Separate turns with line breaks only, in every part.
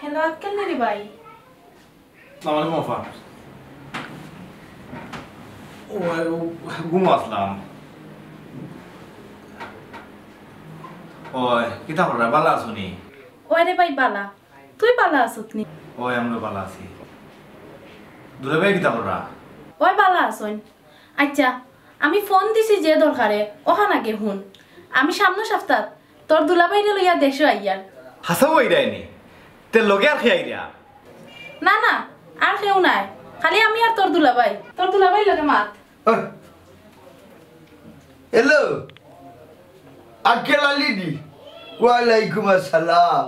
Hello আক্কেল নেরি ভাই।
আমার মফা ঘুমো আসলাম। ওই কিতা কররা বালা আছুনি?
ওই রে ভাই বালা, তুই বালা আসুত নি?
ওই আমরা বালা আছি। দুলে ভাই কিতা কররা?
ওই বালা আসুন। আচ্ছা আমি ফোন দিছি যে দরকারে ওখান আগে হুন, আমি সামনে সপ্তাহ তোর দুলাভাইরে লইয়া দেশে আইয়ার।
হাসাও আইরাইনি তে লগে আর খেয়ে আইরা?
না না আর কেউ নাই, খালি আমি আর তোর দুলাভাই। তোর দুলাভাই লগে মাত।
হ্যালো আঙ্কেল আলিনি, ওয়ালাইকুম আসসালাম।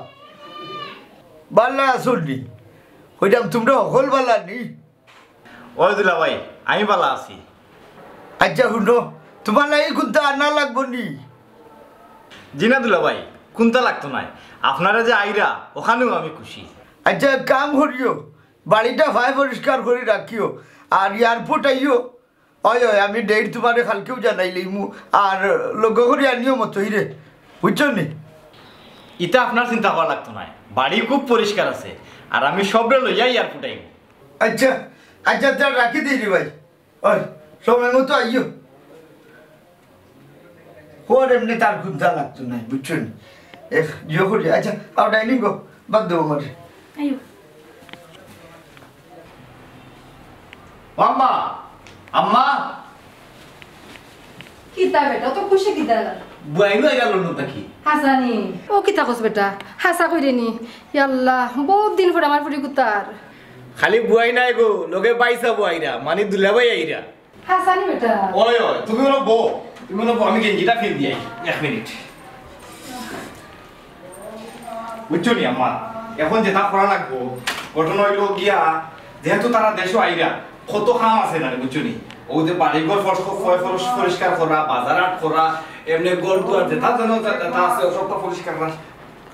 বাল্লা আসুননি? হইতাম তোমরা হল বালা নি?
ওই দুলা ভাই আমি বালা আছি।
আচ্ছা শুনো, তোমার নাই কোনটা আনা লাগবো নি?
জিনা দুলা ভাই কোনটা লাগতো নাই, আপনারা যে আইরা ওখানেও আমি খুশি।
আচ্ছা কাম করিও, বাড়িটা ভাই পরিষ্কার করে রাখিও, আর এয়ারপোর্ট আইও। হয় হয় আমি ডেট তোমার কালকেও জানাই লইমু, আর লগ করে আনিও মতো রে, বুঝছো নি?
ইটা আপনার চিন্তা করা লাগতো নাই, বাড়ি খুব পরিষ্কার আছে, আর আমি সবরে লইয়া এয়ারপোর্ট আইব।
আচ্ছা আচ্ছা তার রাখি দিই রে ভাই, ওই সময় মতো আইও। ওর এমনি তার খুঁজা লাগতো না, বুঝছো নি? জিও করি। আচ্ছা আর ডাইনিং গো বাদ দেবো আমার।
আইও
আম্মা আম্মা
কিতা বেটা তো খুশি কিতা
বুয়াইনো আইরা লন্ডন থাকি।
হাসানি ও কিতা কস বেটা হাসা কইরে নি আল্লাহ বহুত দিন পর আমার পুরি কুতার
খালি বুয়াই নাই গো, লগে পাইছা বুয়াইরা মানে দুলাভাই আইরা।
হাসানি বেটা
ওই ওই তুমি হলো বউ, তুমি হলো বউ, আমি গেঞ্জিটা ফির দিই 1 মিনিট। বুঝছো নি আম্মা, এখন যেটা করা লাগবো ঘটনা হইলো গিয়া, যেহেতু তারা দেশও আইরা কত কাম আছে না, বুঝছো নি? ও যে বাড়িঘর পরিষ্কার করা, বাজার হাট করা, এমনি ঘর দুয়ার যেটা যেন যেটা আছে সবটা পরিষ্কার করা।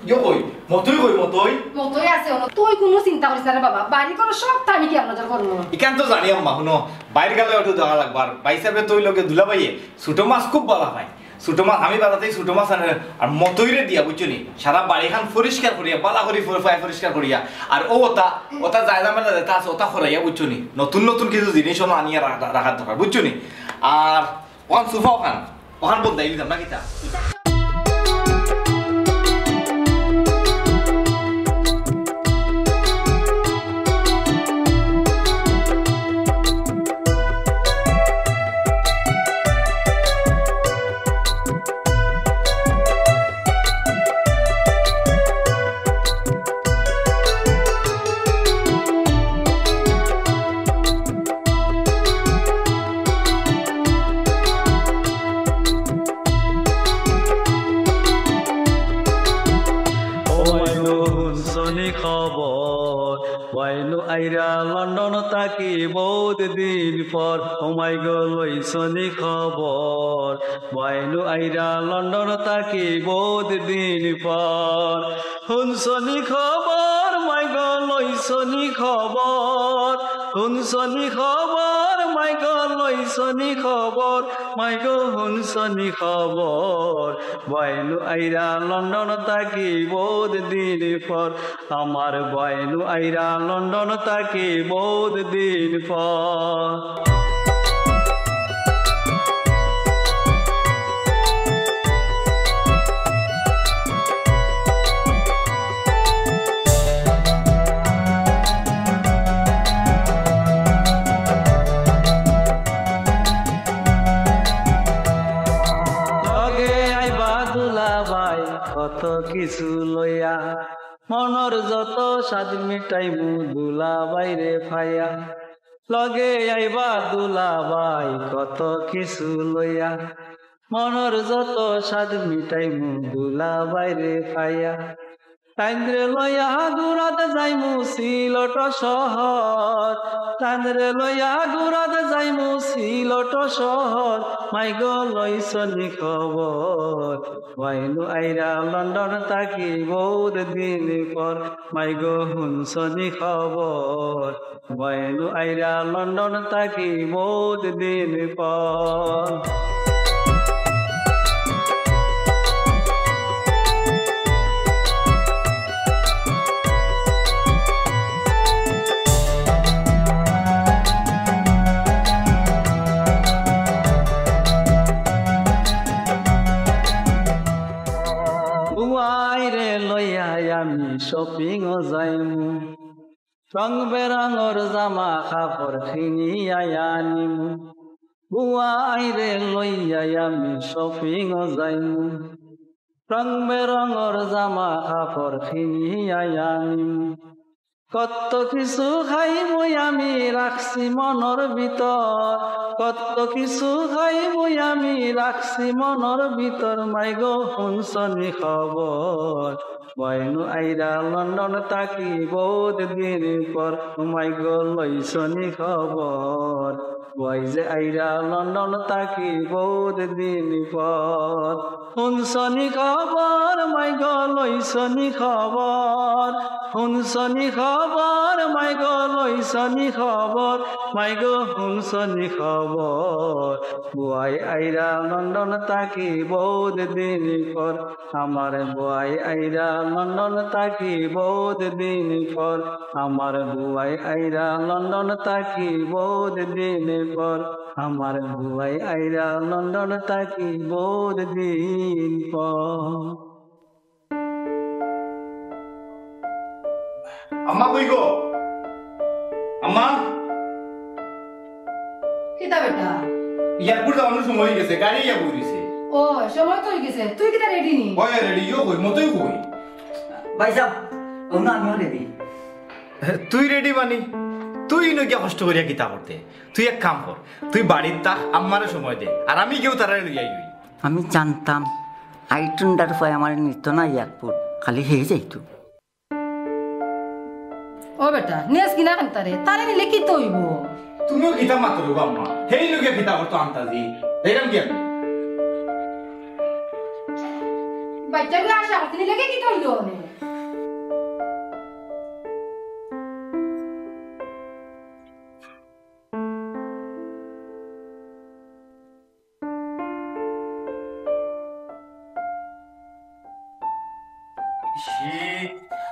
ইয়ো কই মতই কই মতই
মতই আছে তুই কোনো চিন্তা করিস না রে বাবা, বাড়ি করো সব আমি কি আপনাদের করবো
ইকান তো জানি আম্মা। শুনো বাইরে গেলে ওটা দেওয়া লাগবে, আর বাইসাবে তুই লোকে দুলাভাইয়ে ছোট মাছ খুব ভালো পায়। ছোট মাছ আমি বাজাতেই ছোট মাছ আনে, আর মতইরে দিয়া বুঝছো নি সারা বাড়িখান পরিষ্কার করিয়া বালা করি পরিষ্কার করিয়া, আর ও ওটা জায়গা মেলা যেটা আছে ওটা করাইয়া বুঝছো নি, নতুন নতুন কিছু জিনিস আনিয়া রাখার দরকার, বুঝছো নি? আর ওখান সোফা ওখান বদলাই দিতাম না কিতা।
আইরা লন্ডন তাকি বহুত দিন পর, ওমাই গো লইছনি খবর। বাইনু আইরা লন্ডন তাকি বহুত দিন পর, শুনছনি খবর মাই গো লইছনি খবর। শুনছনি খবর মাই গো লইছনি খবর, মাই গো শুনছনি খবর। বাইনু আইরা লন্ডন তাকি বহুত দিন পর, আমার বাইনু আইরা লন্ডন তাকি বহুত দিন পর। কত কিছু লইয়া মনর যত স্বাদ মিটাইমু দুলাভাই রে ফাইয়া। লগে আইবা দুলাভাই কত কিছু লইয়া, মনর যত স্বাদ মিটাইমু দুলাভাই রে ফাইয়া। টাইন্দ্রে লইয়া দূরাত যাইমু সিলট শহর, টাইন্দ্রে লইয়া দূরাত যাইমু সিলট শহর। মাই গো লইছনি খবর, বাইনু আইরা লন্ডন তাকি বহুত দিন পর। মাই গো শুনছনি খবর, বাইনু আইরা লন্ডন তাকি বহুত দিন পর। শপিং যাইমু রং বেরঙর জামা কাপড় কিনিয়াই আনিমু বুয়াই রে লইয়াই আমি শপিং যাইমু রং বেরঙর জামা কাপড় কিনিয়াই আনিমু কত কিছু খাইমুই আমি রাখছি মনের ভিতর কত কিছু খাইমুই আমি রাখছি মনের ভিতর মাই গো শুনছনি খবর বয়নু আইরা লন্ডন তাকি বহুত দিন পর মাই গো লইছনি খবর বয় যে আইরা লন্ডন তাকি বহুত দিন পর শুনছনি খবর মাই গো লইছনি খবর শুনছনি খবর মাই গো লইছনি খবর মাই গো শুনছনি খবর বুয়াই আইরা লন্ডন তাকি বহুত দিন পর আমার বুয়াই আইরা লন্ডন তাকি বহুত দিন পর আমার বুয়াই আইরা লন্ডন তাকি বহুত দিন পর আমার বুয়াই আইরা লন্ডন তাকি বহুত দিন পর
আম্মা কই গো আম্মা
কিতা বেটা
এয়ারপোর্ট যাওয়ানোর সময় হয়ে গেছে গাড়ি ইয়া বইছে
ও সময় তো হয়ে গেছে তুই কিতা রেডি নি
ওই রেডি ইও কই মতই কই
ভাই সাহেব ওনা আমিও রেডি
তুই রেডি মানি তুই নকিয়া কষ্ট করিয়া কিতা করতে তুই এক কাম কর তুই বাড়ির তাক আম্মারে সময় দে আর আমি কেউ তারা লইয়াই হই
আমি জানতাম আইটুন্ডার ফাই আমার নিত না এয়ারপোর্ট খালি হয়ে যাইতো
ও বেটা নেস কিনা কেন তারে নিলে কি তো হইব
তুমিও কিতা মাত্র গো আম্মা হেই লগে কিতা করতো আন্তাজি দেখলাম কি আমি
বাচ্চাগুলো আশা করতে নিলে কি তো হইল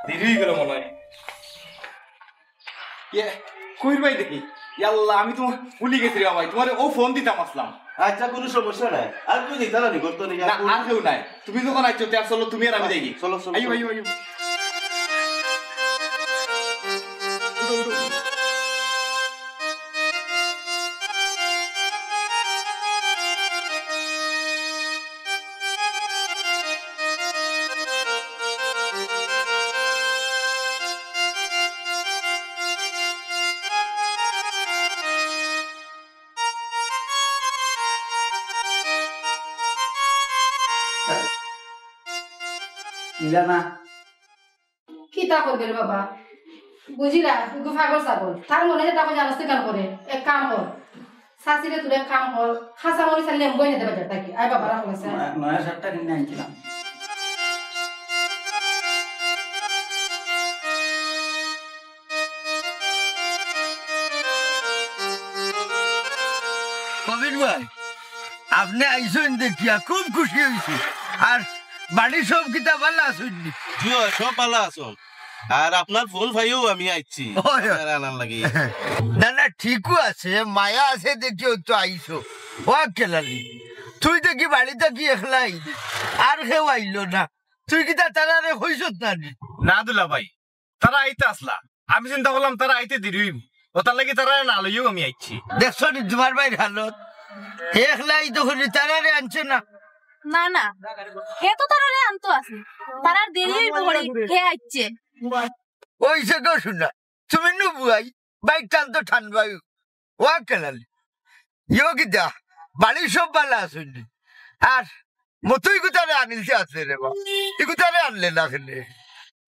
দেরি হয়ে গেল মনে হয় কইর ভাই দেখি ইয়াল্লাহ আমি তোমার ভুলি গেছি রে ভাই তোমার ও ফোন দিতাম আসলাম
আচ্ছা কোনো সমস্যা নাই আর তুই দিতা না করতো নি
না আর কেউ নাই তুমি যখন আইছো তার চলো তুমি আর আমি দেখি
চলো চলো
আইও আইও আইও
নিলা না
কিতা করবে রে বাবা বুঝিলা গুফাগর ছাগল তার মনে যে তাকে জানাস কেন করে এক কাম কর শাশিরে তোর এক কাম কর খাসা মরি চাইলে বই নিতে বাজার থাকি আই বাবা রাখো আছে
নয়া শার্টটা কিনে আনছিলাম
কবির ভাই আপনি আইসেন দেখিয়া খুব খুশি হয়েছি আর বাড়ির সব কিতা ভালো আসুন
জিও সব ভালো আছো আর আপনার ফোন ভাইও আমি আইছি
ওই, ওই।
আনার লাগি
না না ঠিকও আছে মায়া আছে দেখিও তো আইসো ও কেলালি তুই দেখি বাড়িতে কি একলাই আর কেউ আইলো না তুই কিতা তারারে হইছত না নি?
না দুলা ভাই তারা আইতে আসলা আমি চিন্তা করলাম তারা আইতে দেরি হইব ও তার লাগি তারা না লইও আমি আইছি
দেখছো নি তোমার ভাইয়ের হালত একলাই তখন তারারে আনছে না
না না হে তো তারারে আনতো আছে তারার দেরি হইব বলে হে আইছে
ওই সে গো শুনা তুমি নু বুয়াই বাইক টান তো ঠান বাই ও কেলালি ইও কিতা বাড়ির সব ভালো আসুন আর মতই গুতারে আনিলছে আছে রে বা ইগুতারে আনলে না খেলে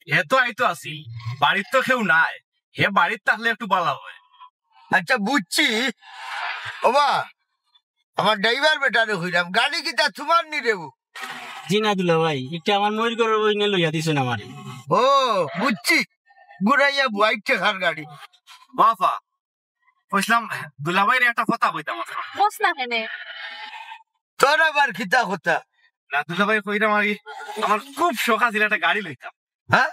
হে তো আইতো আসি বাড়ির তো কেউ নাই হে বাড়ির থাকলে একটু ভালো হয়
আচ্ছা বুঝছি ওবা আমার ড্রাইভার বেটারে হইলাম গাড়ি কিতা তোমার নি রেবু
জি না দুলা ভাই এটা আমার ময়ূর করে বইনে লইয়া দিছেন আমার
ও বুঝছি গুড়াইয়া বুয়াই টেকার গাড়ি
বাবা কইলাম দুলাভাইরে একটা কথা কইতাম আছে
বস না কেনে
তোর আবার খিতা কথা
না দুলাভাই কইরাম আর কি, আমার খুব শখ আছিল একটা গাড়ি লইতাম
হ্যাঁ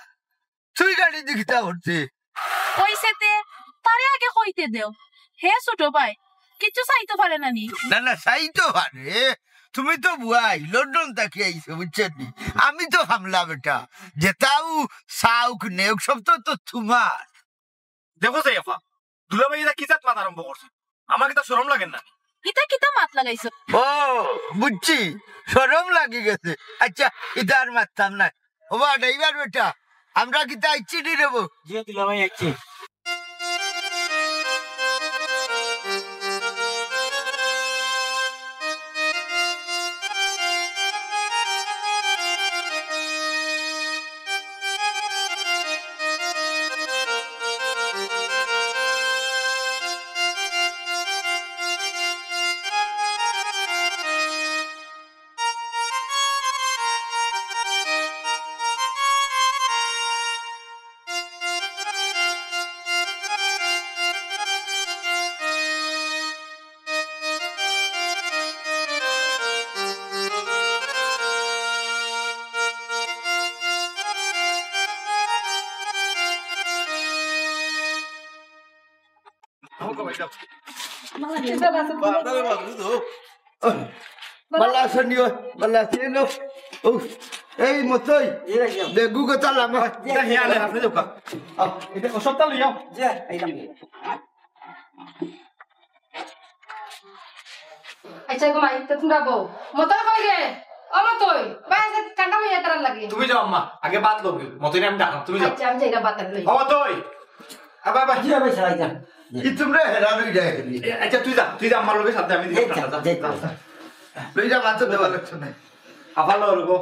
তুই গাড়ি দিখিতা করতে
কইছেতে তারে আগে কইতে দেও হে ছোট ভাই কিছু চাইতে পারে না নি
না না সাই তো পারে তুমি তো বুয়াই লন্ডন থাকি আইছো বুঝছেন নি আমি তো হামলা বেটা যেটাও সাউক নেউক সব তো তোমার
দেখো যাই আপা দুলাভাই এটা কি জাত মাত আরম্ভ করছে আমার কি তা শরম লাগেন না
ইতা কিতা মাত লাগাইছো
ও বুঝছি শরম লাগি গেছে আচ্ছা এটা আর মারতাম না ও বা ড্রাইভার বেটা আমরা কিতা ইচ্ছি নি দেবো
জি দুলাভাই আইছি
বালা আসনি বালা আসনি নো ও এই মতই বেগু কথা লামা
এটা হিয়া নে আপনি যাও এটা সপ্তাহ লইও
জি আইলাম
আচ্ছা গো মাই তো তোমরা বউ মতই কই রে ও মতই বাইরে কান্ডা হইয়া তার লাগে
তুমি যাও আম্মা আগে বাত লবি মতই আমি ডাকলাম তুমি যাও
আচ্ছা আমি যাইরা বাতার লই
ও মতই আবা বা
জি ভাই আইলাম
ই তোমরা হেরান হই যায়
আচ্ছা তুই যা আমার লগে সাথে আমি দিই
লই যা মাছ দেওয়া লাগছে না
আবার লরগো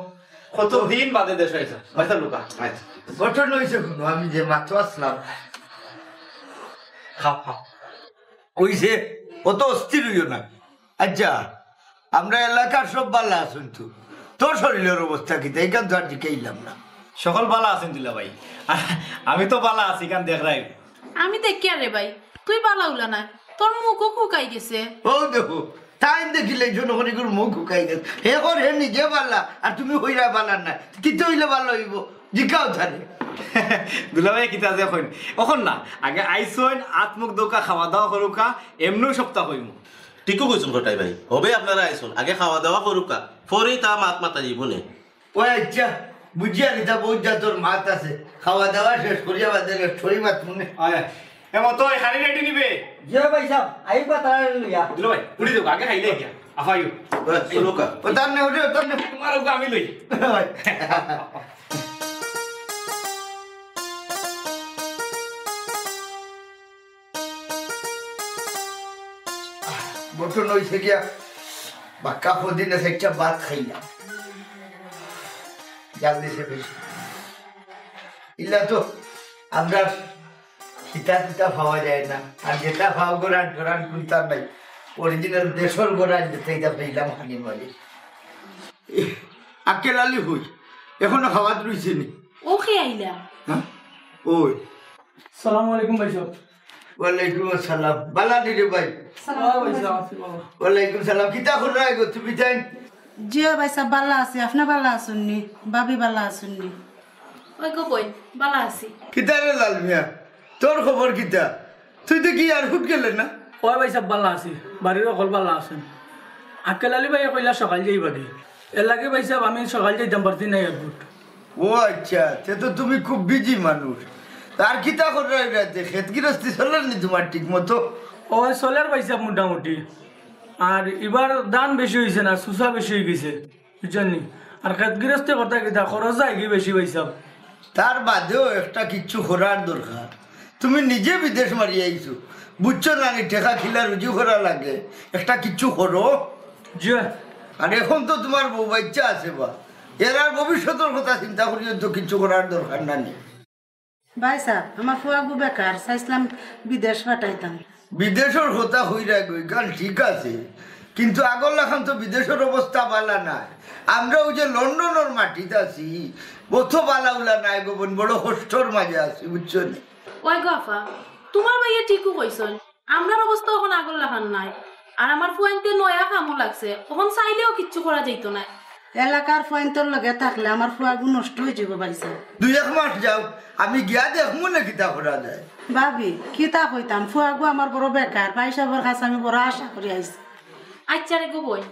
কত দিন বাদে দেশ আইছে বাইসা লুকা আচ্ছা
গঠন হইছে কোনো আমি যে মাছ আসলাম
খাও খাও
কইছে অত অস্থির হইও না আচ্ছা আমরা এলাকার সব বালা আছেন তো তোর শরীরের অবস্থা কি এইখান তো আর জিকাইলাম না
সকল বালা আছেন দুলাভাই আমি তো বালা আছি কান দেখ রাই
আমি দেখি রে ভাই তুই বালা উলা না তোর মুখও শুকাই গেছে
ও দেখো টাইম দেখিলে জনগণের মুখ শুকাই গেছে এখন হে নিজে বালা আর তুমি হইরা বালা না কিতে হইলে ভালো হইব জিকাও থানে
দুলাভাই কিতা যে কইন এখন না আগে আইসইন আত্মুখ দোকা খাওয়া দাওয়া করুকা এমনও সপ্তাহ হইম
ঠিকও কইছেন ঘটাই ভাই হবে আপনারা আইসুন আগে খাওয়া দাওয়া করুকা পরেই তা মাত মাতা জীবনে
ওই আচ্ছা বুঝিয়া নিতা বহুত যা তোর মাত আছে খাওয়া দাওয়া শেষ করিয়া বাদে ঠরি মাত মনে
এমন তো খালি রেডি নিবে
জি ভাই সাহেব আইবা তার লইয়া
দুলাভাই উড়ি দেবো আগে খাইলে গিয়া আফাইও
ও তার নে ওঠে তার নে
তোমার আমি লই
গঠন হয়েছে গিয়া বাক্কা পদিনে একটা ভাত খাইলাম জাল দিছে বেশি ইলা তো আমরা সীতা সীতা পাওয়া যায় না আর যেটা পাও গোরান গোরান কুলতার নাই অরিজিনাল দেশর গোরান যেতে এটা পেলাম হানি মালি আকেলালি হই এখনো খাওয়াত রইছে নি
ও খেয়ে আইলা
হ্যাঁ ওই
সালাম আলাইকুম ভাই সাহেব
ওয়ালাইকুম আসসালাম বালা দিদি ভাই ওয়ালাইকুম সালাম কিতা করে রাখো তুমি জান
জিও ভাই সব ভালো আছে আপনি ভালো আছেননি ভাবি ভালো আছেননি
ওই গো বই বালা আছি
কিতা রে লাল মিয়া তোর খবর কিতা তুই তো কি আর হুট গেলে না
ওই ভাই সব ভালো আছি বাড়ির অকল ভালো আছেন আক্কেল আলী ভাই কইলা সকাল যাইবা দি এর লাগে ভাই সাহেব আমি সকাল যাইতাম পারতি না এয়ারপোর্ট
ও আচ্ছা তে তো তুমি খুব বিজি মানুষ তার কিতা করে রাখতে খেত গৃহস্থী চলেন নি তোমার ঠিক মতো
ওই চলের ভাই সাহেব মোটামুটি আর এবার দান বেশি হয়েছে না সুসা বেশি হয়ে গেছে বুঝছেন নি আর খেত গৃহস্থী কথা কিতা খরচ যায় কি বেশি ভাই সাহেব
তার বাদেও একটা কিচ্ছু করার দরকার তুমি নিজে বিদেশ মারি আইছো বুঝছো না নি ঠেকা খিলা রুজু করা লাগে একটা কিচ্ছু করো
জি
আর এখন তো তোমার বউ বাচ্চা আছে বা এর আর ভবিষ্যতের কথা চিন্তা করিও তো কিছু করার দরকার না নেই
ভাই সাহেব আমার ফুয়াগু বেকার চাইছিলাম বিদেশ পাঠাইতাম
বিদেশের কথা হইরা গই গান ঠিক আছে কিন্তু আগর লাখান তো বিদেশের অবস্থা বালা নাই আমরা ওই যে লন্ডনের মাটিতে আছি বথ বালা উলা নাই গোবন বড় কষ্টর মাঝে আছি বুঝছো নি
ওই গো আফা তোমার ভাইয়া ঠিকও কইছন আমরার অবস্থা এখন আগল লাগান নাই আর আমার ফুয়াইনতে নয়া কামও লাগছে এখন চাইলেও কিচ্ছু করা যাইতো না
এলাকার ফুয়াইন্তর লগে থাকলে আমার ফুয়াগু নষ্ট হয়ে যাব ভাই সাহেব
2-1 মাস যাও আমি গিয়া দেখমু না কিতা করা যায়
ভাবি কিতা কইতাম ফুয়াগু আমার বড় বেকার ভাই সাহেবের কাছে আমি বড় আশা করি আইছি
আচ্ছা রে গো বই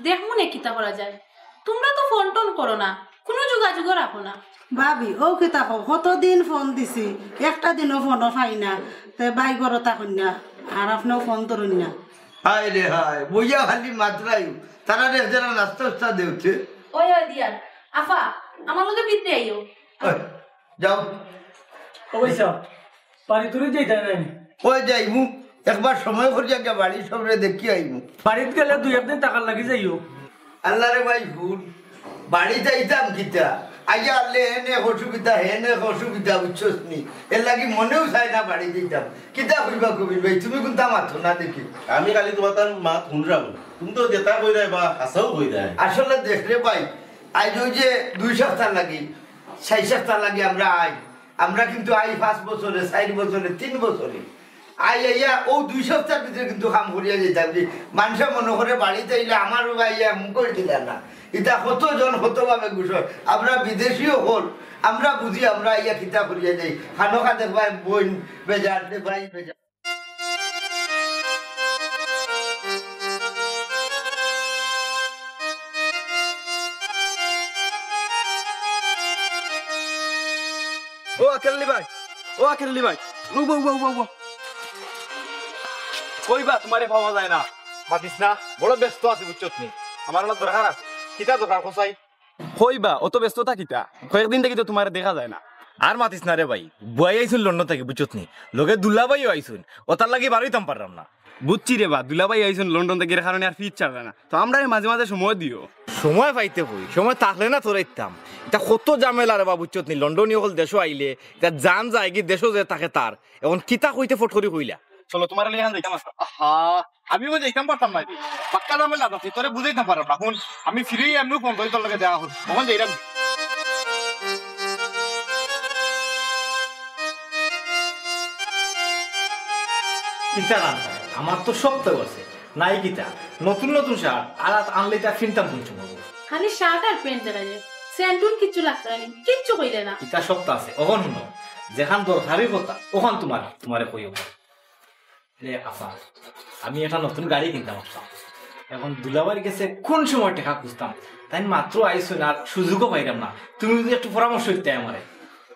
দেখবো না কিতা করা যায়। তোমরা তো ফোন টোন করো না, কোনো যোগাযোগ রাখো না।
ভাবি ও কিতা কতদিন ফোন দিছি, একটা দিনও ফোনও পাই না। তে বাই করো তখন না, আর আপনিও ফোন ধরুন না।
হায় রে হায়, বইয়া খালি মাত্রাই তারা রে যারা নাস্তা উস্তা দেউছে।
ওই দিয়ান আফা আমার লগে বিদ্রে আইও।
যাও
অবশ্যই বাড়ি তুলে যাইতে নাই।
ওই যাইমু একবার সময় করিয়া গিয়া বাড়ি সবরে দেখি আইমু।
বাড়িতে গেলে 2-1 দিন টাকা লাগি যাইও।
আল্লাহ রে ভাই ভুল বাড়ি যাইতাম কিতা আইয়া আল্লে হেনে অসুবিধা হেনে অসুবিধা বুঝছস নি, এর লাগি মনেও চাই না বাড়ি যাইতাম। কিতা কইবা কবির ভাই, তুমি কোনটা মাথো না দেখি।
আমি খালি তোমার তার মাত শুনরাম, তুমি তো যেটা কই দেয় বা হাসাও কই দেয়।
আসলে দেখলে ভাই আজ ওই যে 2 সপ্তাহ লাগি 6 সপ্তাহ লাগি আমরা কিন্তু 5 বছরে 4 বছরে 3 বছরে আইয়া ও 2 সপ্তাহের ভিতরে কিন্তু কাম করিয়া যেতাম যে মানুষ মনে করে বাড়িতে আইলে আমারও আইয়া মুখ করে দিলা না। এটা কতজন কতভাবে গুছর, আমরা বিদেশিও হল আমরা বুঝি, আমরা আইয়া খিতা করিয়া যাই খানো খাতে ভাই বোন বেজার ভাই বেজার।
ও আকেলি ভাই, ও আকেলি ভাই, কইবা তোমারে পাওয়া যায় না, মাতিস না, বড় ব্যস্ত আছে বুঝছত নি, আমার হলো দরকার আছে। কিতা দরকার কোসাই? কইবা অত ব্যস্ততা কিতা, কয়েকদিন থেকে তো তোমারে দেখা যায় না। আর মাতিস না রে ভাই, বুয়াই আইছুন লন্ডন থেকে বুঝছত নি, লগে দুলাভাইও আইছুন, ওতার লাগি বারইতাম পারলাম না।
বুঝছি রে বা, দুলাভাই আইছুন লন্ডন থেকে, এর কারণে আর ফিট ছাড়বে না, তো আমরা মাঝে মাঝে সময় দিও।
সময় পাইতে হই, সময় থাকলে না তোর ইতাম। এটা কত ঝামেলা রে বা বুঝছত নি, লন্ডনীয় হল দেশও আইলে এটা জান যায় কি দেশও যে থাকে তার, এখন কিতা কইতে ফট করি কইলা। চলো তোমার লিখান যাইতাম। আমিও যাইতাম পারতাম না, পাক্কা ঝামেলা আছে, তোরে বুঝাইতাম পারলাম না। এখন আমি ফিরে এমনি ফোন করি তোর লগে দেখা হল, তখন যাইলাম। কিতা রান আমার তো সপ্তাহ আছে নাই কিতা, নতুন নতুন শার্ট আর আনলে তা ফিনতাম শুনছো
খালি শার্ট আর প্যান্ট দেখা যায়, স্যান্ডুন কিচ্ছু লাগতে না, কিচ্ছু কইলে না।
কিতা সপ্তাহ আছে, ওখান শুনো যেখান দরকারি কথা ওখান তোমারে কইও। রে আফা, আমি একটা নতুন গাড়ি কিনতাম আসলাম, এখন দুলাবাড়ি গেছে কোন সময় টাকা খুঁজতাম, তাই মাত্র আইসো না, আর সুযোগও পাইলাম না। তুমি যদি একটু পরামর্শ দিতে আমারে।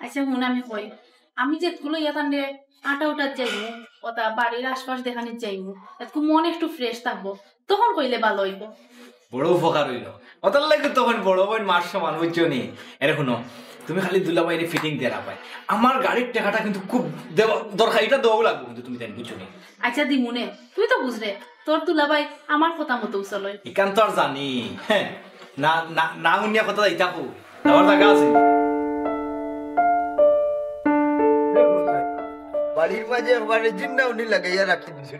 আচ্ছা হুন আমি কই, আমি যে গুলো ইয়াতান রে আটা উঠার যাইবো, ওটা বাড়ির আশপাশ দেখানির যাইবো, একটু মন একটু ফ্রেশ থাকবো, তখন কইলে ভালো হইব।
বড় উপকার হইল, ওটার লাগে তখন বড় বোন মার সমান বুঝছো নি। এর শুনো, তুমি খালি দুলাবাইরে ফিটিং দিয়ে না পাই, আমার গাড়ির টাকাটা কিন্তু খুব দেওয়া দরকার, এটা দেওয়াও লাগবে কিন্তু তুমি তাই বুঝছো নি।
আচ্ছা দিমুনে, তুই তো বুঝলে তোর দুলাভাই আমার কথা মতো উচলয়।
ইকান তো আর জানি, হ্যাঁ না না না শুনিয়া কথা যাই থাকো, যাওয়ার জায়গা আছে।
বাড়ির মাঝে একবারে জিন্না উনি লাগাইয়া রাখি দিছি।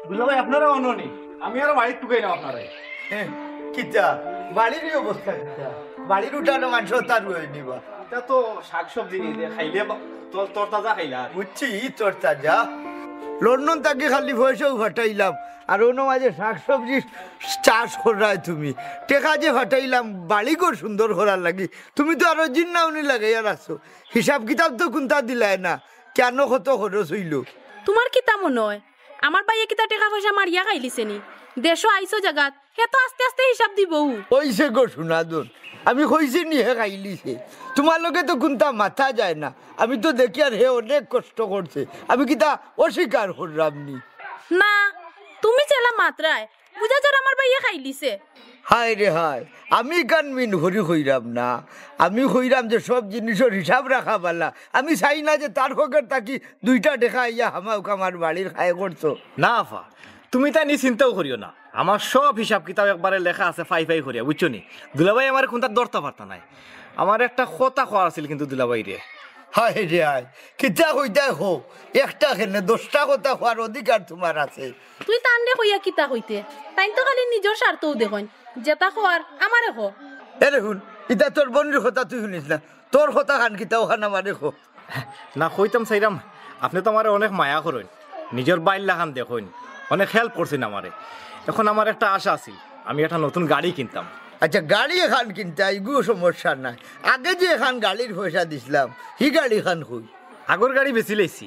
দুলাভাই আপনারা অননি, আমি আরো বাড়ির টুকাই না আপনারা।
কিতা বাড়ির অবস্থা কিতা, বাড়ির উঠানো মানুষ তার রয়ে নিবা।
এটা তো শাকসবজি খাইলে তোর তাজা খাইলা।
বুঝছি তোর তাজা, লন্ডন তাকে খালি পয়সাও ফাটাইলাম, আর অন্য মাঝে শাকসবজি চাষ করায় তুমি টেকা যে ফাটাইলাম বাড়িঘর সুন্দর করার লাগি, তুমি তো আরো জিন্না উনি লাগাইয়া রাখছো। হিসাব কিতাব তো কোনটা দিলাই না, কেন কত খরচ হইল?
তোমার কিতা মনে হয় আমার ভাইয়ে কিতা টাকা পয়সা মারিয়া খাইলিছে নি? দেশও আইসো জাগাত, হে তো আস্তে আস্তে হিসাব দিব।
কইছে গো শোনাদন, আমি কইছি নি হে খাইলিছে, তোমার লোকে তো কোনটা মাথা যায় না। আমি তো দেখি আর হে অনেক কষ্ট করছে, আমি কিতা অস্বীকার করলাম নি।
না তুমি চেলা মাত্রায় বুঝা যার আমার ভাইয়ে খাইলিছে।
হায় রে হায়, আমি কান মিন ভরি হইরাম না, আমি হইরাম যে সব জিনিসের হিসাব রাখা পালা। আমি চাই না যে তার হকের তাকি 2টা দেখা ইয়া হামাউক আমার বাড়ির খায় করছো।
না আফা, তুমি তা নি চিন্তাও করিও না, আমার সব হিসাব কিতাব একবারে লেখা আছে ফাই ফাই করিয়া বুঝছো নি। দুলাভাই আমার কোনটা দরতা পারতা নাই, আমার একটা কথা খোয়া আছিল কিন্তু দুলাভাই রে।
হায় রে হায়, কিতা হইতাই হো, একটা খেলে 10টা কথা হওয়ার অধিকার তোমার আছে।
তুই তান্ডে কইয়া কিতা কইতে, তাই তো খালি নিজের স্বার্থও দেখুন, যেটা খোয়ার আমারে খো।
এরে শুন, ইতা তোর বোনের কথা তুই শুনিস না, তোর কথা খান কিতা ওখানে আমারে খো।
না কইতাম চাইরাম, আপনি তো আমার অনেক মায়া করেন, নিজের বাইর লাগান দেখুন, অনেক হেল্প করছেন আমারে। এখন আমার একটা আশা আছিল, আমি একটা নতুন গাড়ি কিনতাম।
আচ্ছা গাড়ি এখান কিনতে আইগু সমস্যা নাই, আগে যে এখান গাড়ির পয়সা দিছিলাম হি গাড়ি খান হই।
আগর গাড়ি বেশি লেছি।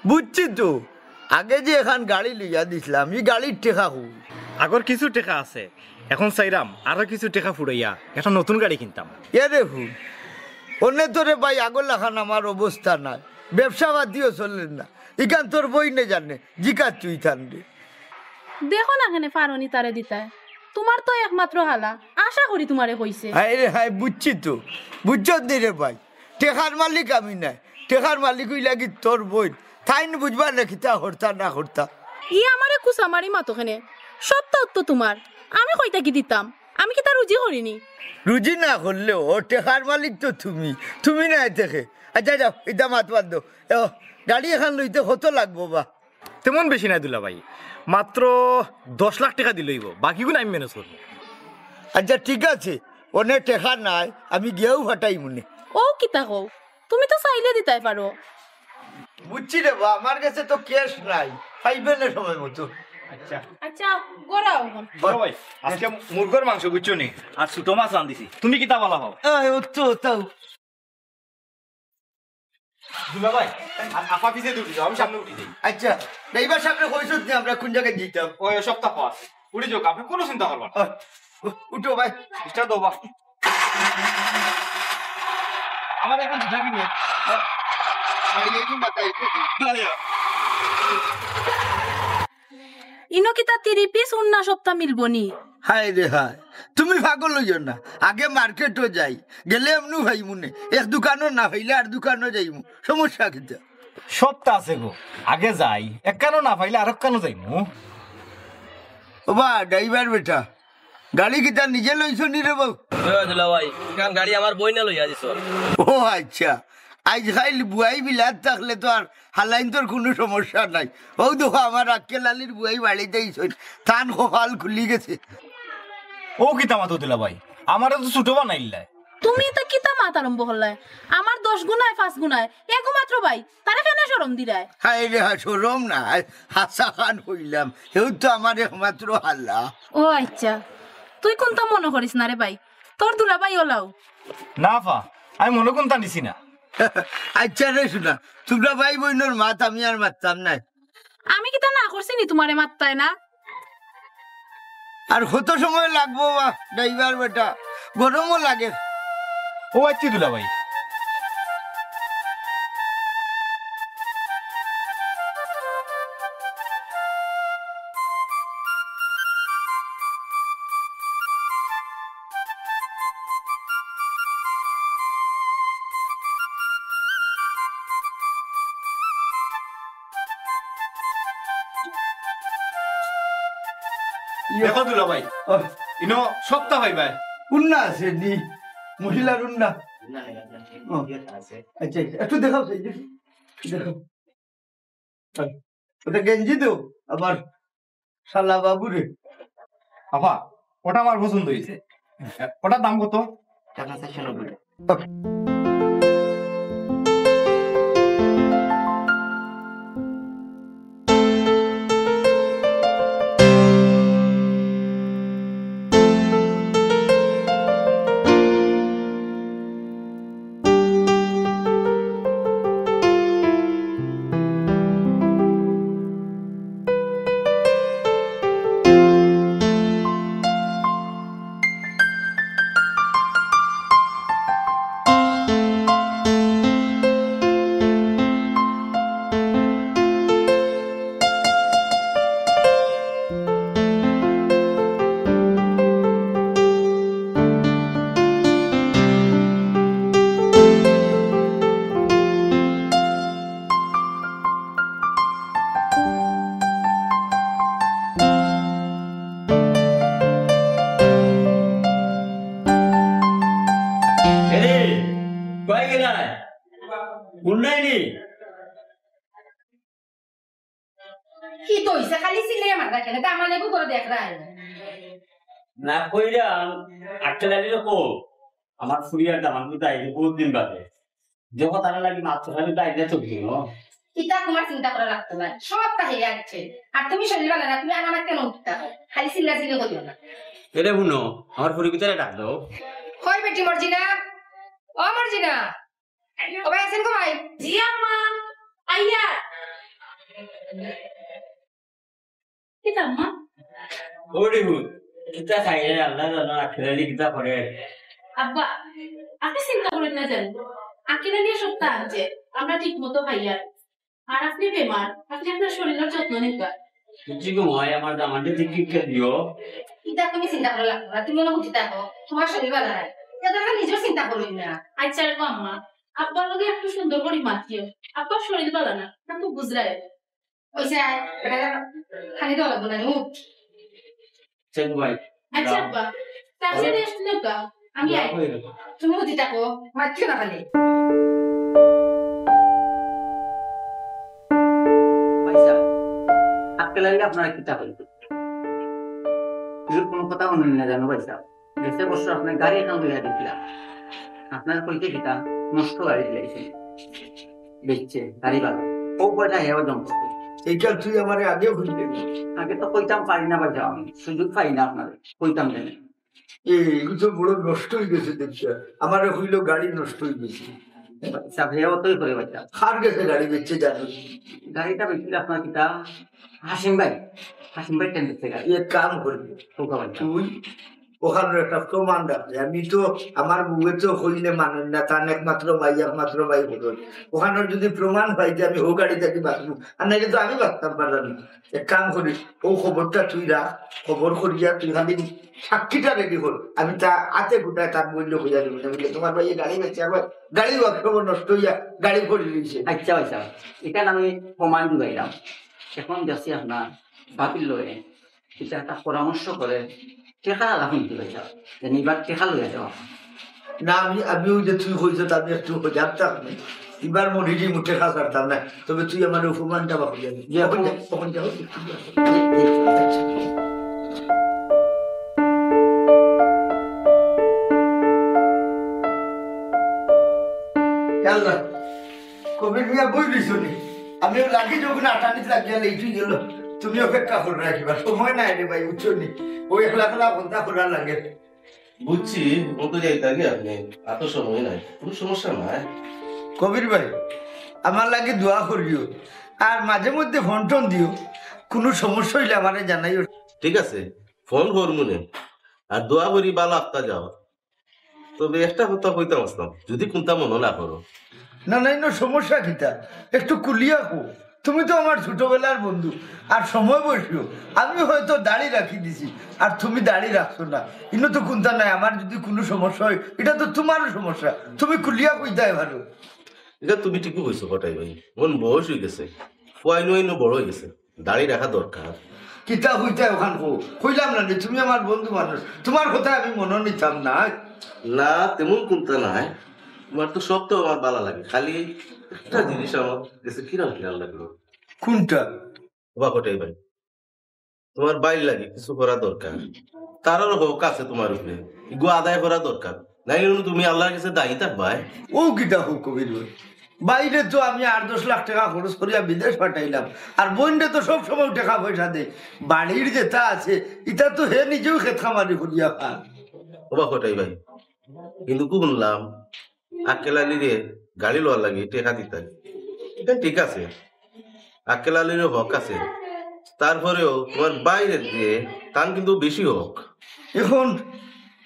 বুঝছি তো, আগে যে এখন গাড়ি লইয়া দিছিলাম এই গাড়ির টেকা হুই
আগর কিছু টেকা আছে, এখন চাইরাম আরো কিছু টেকা ফুরাইয়া একটা নতুন গাড়ি কিনতাম।
এরে হুই অন্য তোরে ভাই আগর লাখান আমার অবস্থা নাই, ব্যবসা বাদিও চলেন না, ইখান তোর বই নে জানে জিকা তুই থান রে।
দেখো না এখানে ফারনি তারে দিতায়, তোমার তো একমাত্র হালা, আশা করি তোমারে কইছে।
হাই রে হাই, বুঝছি তো, বুঝছ নি রে ভাই, টেকার মালিক আমি নাই, টেকার মালিক হই লাগি তোর বই, তাইন বুঝবা নাকি তা হরতা না হরতা।
ই আমারে কুসামারি মাতোখানে, সত্য তো তোমার, আমি কইতা কি দিতাম, আমি কি তা রুজি করিনি।
রুজি না করলেও ও টেকার মালিক তো তুমি, তুমি না দেখে। আচ্ছা যাও এটা মাত বাদ দো, গাড়ি এখন লইতে কত লাগবো বা?
তেমন বেশি নাই দুলা ভাই, মাত্র 10 লাখ টাকা দিলইব, বাকিগুলো আমি ম্যানেজ করবো।
আচ্ছা ঠিক আছে, অনেক টেকা নাই, আমি গিয়েও ফাটাই মনে।
ও কিতা কও, তুমি তো চাইলে দিতাই পারো।
বুঝছি রে বা, আমার কাছে তো ক্যাশ নাই, পাইবে না সময় মতো।
আচ্ছা
আচ্ছা গড়াও।
বড় ভাই, আজকে মুরগর মাংস বুঝছো নি, আর ছোট মাছ রান্ধিছি, তুমি কিতা বলা হও?
তো তাও
দুলা ভাই, আপা পিছে উঠি যাও, আমি সামনে উঠি যাই।
আচ্ছা এইবার সামনে কইছ যে আমরা কোন জায়গায় যেতাম?
ওই সপ্তাহ পাস উঠে যাও, আপনি কোনো চিন্তা করবেন না।
উঠো ভাই,
স্টার্ট দাও বা। আমার এখন ঢাকি নিয়ে
ইনো কিতা 3 পিস উন্না সপ্তাহ মিলবো নি।
হাই রে হাই, তুমি পাগল হইও না, আগে মার্কেটও যাই, গেলে এমনু ভাই মনে এক দোকানও না হইলে আর দোকানও যাইমু, সমস্যা কিতা?
সপ্তাহ আছে গো, আগে যাই, এক কানো না পাইলে আর এক কানো যাইমু।
ও বা ড্রাইভার বেটা, গাড়ি কিতা নিজে লইছ নি রে বাবু?
দুলা ভাই, কারণ গাড়ি আমার বই না লইয়া দিছ।
ও আচ্ছা, আজ খাইল বুয়াই বিলাত থাকলে তো আর হালাইন তোর কোনো সমস্যা নাই। ও দেখো আমার আক্কেল আলীর বুয়াই বাড়িতেই থান কপাল খুলি গেছে।
ও কিতা মাতো দিলা ভাই, আমারে তো ছোট বানাইলাই।
তুমি তো কিতা মাত আরম্ভ হল্লাই, আমার 10 গুণায় 5 গুণায় একো মাত্র ভাই, তারে কেন শরম দিলাই?
হাই রে হা, শরম না, হাসা খান হইলাম, এও তো আমার একমাত্র হাল্লা।
ও আচ্ছা, তুই কোনটা মনে করিস না রে ভাই, তোর দুলা ভাই ওলাও
না ফা, আমি মনে কোনটা নিছি না।
আচ্ছা রে শোনা, তোমরা ভাই বোনের মাত আমি আর মারতাম না।
আমি কিতা না করছি নি তোমারে মাত্তায় না?
আর কত সময় লাগবো বা ড্রাইভার বেটা, গরমও লাগে।
ও আচ্ছা দুলা ভাই, দেখো দুলা ভাই, ইনো সপ্তাহ ভাই ভাই
উন্না আছে নি, মহিলার উন্না। আচ্ছা একটু দেখাও, দেখো ওটা গেঞ্জি তো আবার শালা বাবু রে।
আপা, ওটা আমার পছন্দ হয়েছে, ওটার দাম কত?
টাকা 490।
কি তো হইছে, খালি সিলে মার রাখে না, আমার লেবু করে দেখ রাই
না কইরাম আটটা লাগি কো আমার ফুরিয়ার দাম আমি তাই বহুত দিন বাদে যখন তারা লাগি মাত্র খালি তাই না তো দিন
কিতা তোমার চিন্তা করা লাগতো না, সব কাহিয়ে যাচ্ছে। আর তুমি শরীর ভালো না, তুমি আমার কেন উঠতা খালি সিল্লা সিলে করিও না।
এরে বুনো আমার ফুরি ভিতরে ডাক দাও।
কই বেটি মর্জিনা, ও মর্জিনা, ও ভাই আছেন কো ভাই?
জি আম্মা আইয়া। কিতা আম্মা
ওরে হুত কিতা খাই রে আল্লাহ জানো আখেরালি কিতা করে
আব্বা আপনি চিন্তা করেন না জান আকিরা নিয়ে সব আনছে আমরা ঠিক মতো খাইয়া আর আপনি বেমার আপনি আপনার শরীরের যত্ন নিবা
বুঝছি গো মই আমার দামানটা ঠিক ঠিক দিও
এটা তুমি চিন্তা করে লাগবে না, তুমি মনে বুঝতে থাকো তোমার শরীর ভালো নাই এটা নিজের চিন্তা করবি না।
আচ্ছা গো আম্মা আব্বার লগে একটু সুন্দর করে মাতিও আব্বার শরীর ভালো না তো বুঝরাই
ওইসে এটা খালি দেওয়া লাগবে না উঠ।
চেক ভাই
আচ্ছা আব্বা তাহলে রেস্ট নাও কা আমি আই
তুমি বুঝতে থাকো মারছিও না খালি।
পয়সা আজকে লাগলে আপনারা কিতা করবেন কোনো কথা শুনুন না জানো পয়সা গেছে বছর আপনার গাড়ি এখন লইয়া দিছিলাম আপনার কইতে কিতা নষ্ট গাড়ি দিলাইছে বেচছে গাড়ি বালা ও পয়সা হেও জম
এইটা তুই আমার আগেও বুঝলি
আগে তো কইতাম পারি না বাজা আমি সুযোগ পাই না আপনার কইতাম জানি
এগুলো তো বড় নষ্ট হয়ে গেছে দেখছি আমার হইলো গাড়ি নষ্ট হয়ে গেছে
বাচ্চা হেও তোই করে বাচ্চা
খার গেছে গাড়ি বেচছে জানো
গাড়িটা বেচছিল আপনার কিতা হাসিম ভাই টেন দিচ্ছে গাড়ি
এক কাম করবি
টোকা বাচ্চা
তুই ওখানে একটা প্রমাণ রাখবে আমি তো আমার বুয়ে তো হইলে মানুষ না তার একমাত্র ভাই হতো ওখানে যদি প্রমাণ পাই যে আমি ও গাড়ি থেকে বাঁচবো আর নাকি তো আমি বাঁচতাম পারলাম না এক কাম করি ও খবরটা তুই রাখ খবর করিয়া তুই খালি সাক্ষীটা রেডি কর আমি তা হাতে গোটায় তার মূল্য হইয়া দেবো না বুঝলে তোমার ভাই গাড়ি বেঁচে আবার গাড়ি খবর নষ্ট হইয়া গাড়ি করে দিয়েছে
আচ্ছা পয়সা এখানে আমি প্রমাণ দিলাম এখন যাচ্ছি আপনার বাতিল লয়ে এটা একটা পরামর্শ করে টেকা রাখুন কি পয়সা যেন এবার টেকা লইয়া যাওয়া
না আমিও যে তুই হয়েছে আমি একটু জানতাম না এবার মরিজি মুঠে খা ছাড়তাম না তবে তুই আমার উপমানটা বা হইয়া তখন যাও কবির মিয়া বই দিছ নি আমিও লাগি যখন আটানিত লাগিয়া লেইটুই গেল তুমি অপেক্ষা করে রাখিবা সময় নাই রে ভাই বুঝছো নি ওই একলা ঘন্টা করা লাগে
বুঝছি ও তো যাইতে আগে আপনি এত সময় নাই কোনো সমস্যা নাই
কবির ভাই আমার লাগে দোয়া করিও আর মাঝে মধ্যে ফোন টোন দিও কোনো সমস্যা হইলে আমারে জানাইও
ঠিক আছে ফোন করমুনে আর দোয়া করি ভালো আত্মা যাও তবে একটা কথা কইতাম আসলাম যদি কোনটা মনে না করো
না নাই না সমস্যা কিতা একটু কুলিয়া কো তুমি তো আমার ছোটবেলার বন্ধু আর সময় বসিও আমি হয়তো দাড়ি রাখি দিছি আর তুমি দাড়ি রাখছো না ইনো তো কোনটা নাই আমার যদি কোনো সমস্যা হয় এটা তো তোমারও সমস্যা তুমি কুলিয়া কইতাই ভালো
এটা তুমি ঠিকই কইছো কটাই ভাই মন বয়স হয়ে গেছে ফুয়াইনো বড় হয়ে গেছে দাড়ি রাখা দরকার
কিতা হইতাই ওখান কো কইলাম না তুমি আমার বন্ধু মানুষ তোমার কথা আমি মনে নিতাম না
না তেমন কোনটা নাই তোমার তো সব তো আমার ভালো লাগে খালি একটা জিনিস আমার কাছে কিরম লাগলো
কোনটা
বা কটাই ভাই তোমার বাইর লাগে কিছু করা দরকার তারও হক আছে তোমার উপরে এগু আদায় করা দরকার নাইলে তুমি আল্লাহর কাছে দায়ী থাকবাই
ও কিটা হোক কবির ভাই বাইরে তো আমি 8-10 লাখ টাকা খরচ করিয়া বিদেশ পাঠাইলাম আর বোনরে তো সব সময় টাকা পয়সা দেয় বাড়ির যেটা আছে এটা তো হে নিজেও খেত খামারি করিয়া খা
ওবা কটাই ভাই কিন্তু শুনলাম আকেলালি রে গাড়ি লওয়ার লাগে টেকা দিতে এটা ঠিক আছে আকেলালির হক আছে তারপরেও তোমার বাইরে দিয়ে তান কিন্তু বেশি হোক
এখন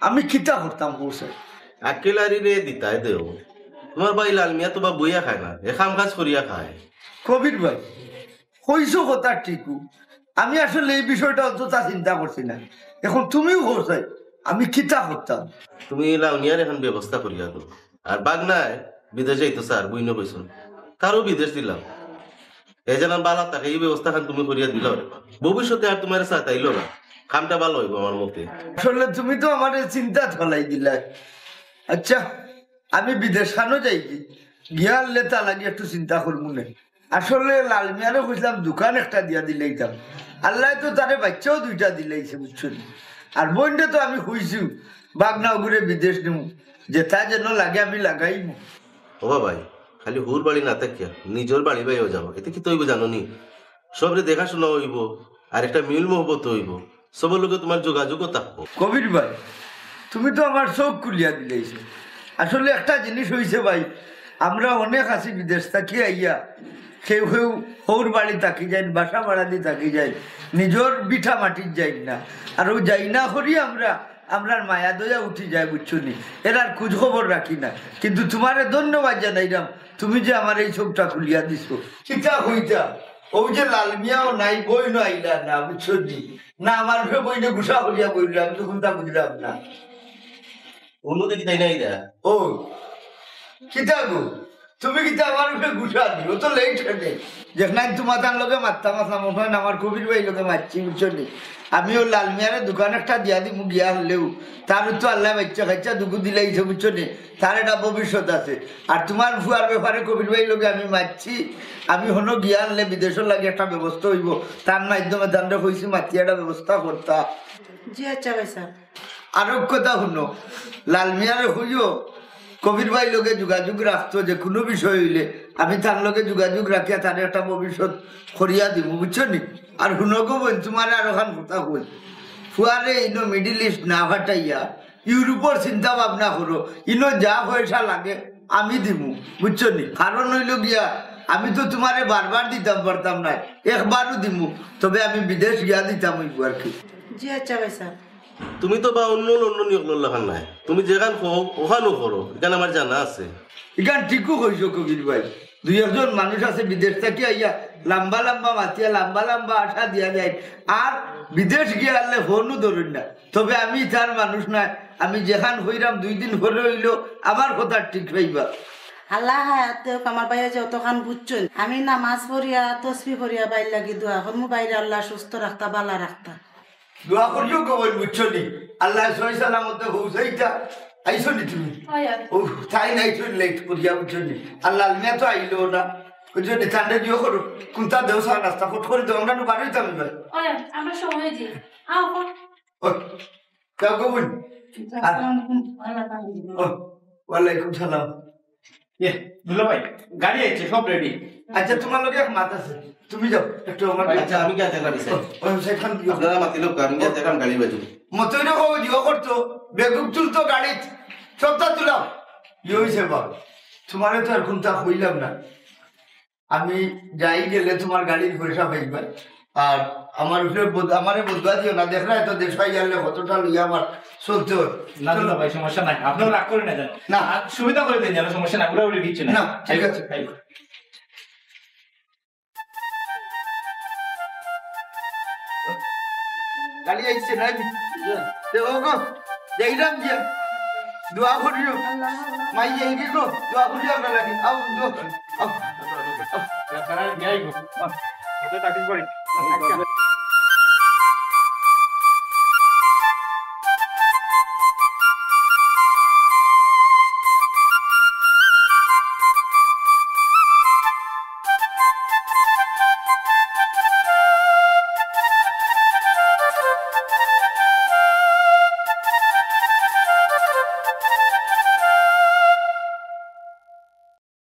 আমি কিতা করতাম বলছে
আকেলারি রে দিতাই দেও তোমার ভাই লালমিয়া তো বা বইয়া খায় না এখাম কাজ করিয়া খায়
কবির ভাই কইছো কথা ঠিকু আমি আসলে এই বিষয়টা অতটা চিন্তা করছি না এখন তুমিও করছো আমি কিতা করতাম
তুমি লালমিয়ার এখন ব্যবস্থা করিয়া দাও আর বাগনায় বিদেশ যাইতো স্যার বুঝন কইছো তারও বিদেশ দিলাম এই যেন বালা থাকে এই ব্যবস্থা খান তুমি করিয়া দিল ভবিষ্যতে আর তোমার সাথে আইলো না খামটা ভালো হইব আমার মতে
আসলে তুমি তো আমার চিন্তা ফলাই দিলা আচ্ছা আমি বিদেশ খানো যাই গিয়ার লেতা লাগে একটু চিন্তা করবো না আসলে লালমিয়ারও কইলাম দোকান একটা দিয়া দিলেইতাম আল্লাহ তো তারে বাচ্চাও 2টা দিলেইছে বুঝছো আর বোনটা তো আমি খুঁজছি বাগনা ঘুরে বিদেশ নিব যেটা যেন লাগে আমি লাগাই
ও ভাই খালি হুর বাড়ি না থাকিয়া নিজের বাড়ি বাইও যাও এতে কি তৈব জানো নি সবরে দেখাশোনা হইব আর একটা মিল মহব্বত হইব সবার লোকে তোমার যোগাযোগও থাকবো
কবির ভাই তুমি তো আমার চোখ খুলিয়া দিলেইছো আসলে একটা জিনিস হয়েছে ভাই আমরা অনেক আছি বিদেশ থাকি আইয়া কেউ কেউ হৌর বাড়ি থাকি যায়, বাসা ভাড়া দিয়ে থাকি যায়, নিজের বিঠা মাটির যাই না। আর ও যাই না করি আমরা মায়া দয়া উঠি যায়, বুঝছো নি, এর আর খোঁজ খবর রাখি না। কিন্তু তোমারে ধন্যবাদ জানাইলাম, তুমি যে আমার এই চোখটা খুলিয়া দিছো। কিতা হইতা ও যে লাল মিয়াও নাই, বই নাইলা না, বুঝছো নি, না আমার বইনে গুসা হলিয়া বললাম, তখন তা বুঝলাম না।
অন্য দেখি তাই নাই দা।
ও কিতা গো, তুমি কিতা আমার উপরে গুসা দিল তো লেট হয়ে যেখানে তোমার তার লোকে মারতাম আসলাম, আমার কবির ভাই লোকে মারছি, বুঝছো নি। আমিও লাল মিয়ারের দোকান একটা দিয়া দিব গিয়া হলেও তার তো আল্লাহ বাচ্চা খাচ্চা দুঃখ দিলাইছে, বুঝছো নি, তার একটা ভবিষ্যৎ আছে। আর তোমার ভুয়ার ব্যাপারে কবির ভাই লোকে আমি মারছি, আমি হনো গিয়া আনলে বিদেশের লাগে একটা ব্যবস্থা হইব, তার মাধ্যমে তান্ডে হয়েছি মাতি একটা ব্যবস্থা করতা।
জি আচ্ছা ভাই স্যার।
আরো কথা শুনো, লাল মিয়ারে হইও কবির ভাই লোকে যোগাযোগ রাখতো, যে কোনো বিষয় হইলে আমি তার লোকে যোগাযোগ রাখিয়া তার একটা ভবিষ্যৎ করিয়া দিব, বুঝছো নি। আর শুনকো বোন, তোমার আর ওখান কথা কই, ফুয়ারে ইনো মিডিল ইস্ট না ফাটাইয়া ইউরোপের চিন্তা ভাবনা করো, ইনো যা পয়সা লাগে আমি দিব, বুঝছো নি। কারণ হইল গিয়া আমি তো তোমারে বারবার দিতাম পারতাম না, একবারও দিব, তবে আমি বিদেশ গিয়া দিতাম হইব আর কি।
জি আচ্ছা ভাই স্যার।
তুমি তো বা অন্য অন্য নিয়োগ লখান নাই, তুমি যেখান কো ওখানও করো, এখানে আমার জানা আছে।
এখান ঠিকও কইছো কবির ভাই, দুই একজন মানুষ আছে বিদেশ থেকে আইয়া লম্বা লম্বা মাতিয়া লম্বা লম্বা আশা দিয়া যায়, আর বিদেশ গিয়ে আনলে ফোনও ধরুন না। তবে আমি তার মানুষ নাই, আমি যেখান হইলাম 2 দিন পরে হইল আমার কথা ঠিক হইবা।
আল্লাহ হায়াত আমার বাইরে যে অতখান বুঝছেন, আমি নামাজ পড়িয়া তসবি পড়িয়া বাইর লাগি দোয়া করমু, বাইরে আল্লাহ সুস্থ রাখতা বালা রাখতা।
দোয়া করিও কবল, বুঝছো নি, আল্লাহ সহি সালামতে পৌঁছাইতা। আইসো নি তুমি? ও তাই নাই তো লেট করিয়া, বুঝছো নি, আল্লাহ আলমিয়া তো আইলো না, বুঝছো নি, ঠান্ডা দিও করো কোনটা দেও সা নাস্তা ফট করে দেও, আমরা বাড়ি হইতাম এবার।
আমরা সময় দিই আও
কেউ কবুন। ওয়ালাইকুম সালাম।
দুলা ভাই গাড়ি আছে, সব রেডি।
আচ্ছা তোমার লগে এক মাত আছে, তুমি যাও একটু আমার।
আচ্ছা আমি কে দেখা দিছি
সেখান
আপনারা মাতিলো, আমি কে দেখাম গাড়ি বাজু
মতই না কব দিও করতো, বেগুক তুলতো গাড়ি সবটা তুলাও ইয়ে হয়েছে বা। তোমারে তো আর কোনটা হইলাম না, আমি যাই গেলে তোমার গাড়ির পয়সা পাইবা। আর আমার উপরে আমারে বদলা দিও না, দেখলা এত দেশাই গেলে কতটা লইয়া আমার চলতে হয়।
না দুলা ভাই সমস্যা নাই, আপনারা রাগ করে না, জানো না, সুবিধা করে দেন, জানো সমস্যা নাই, উড়া উড়ি দিচ্ছে না।
ঠিক আছে। গাড়ি আইছে না দেখো গো, যাইলাম গিয়া দোয়া করিও, মাই যাই গো দোয়া করিও আপনার লাগে। আও দো আও
তারা যাই গো, এটা তাকিস করি।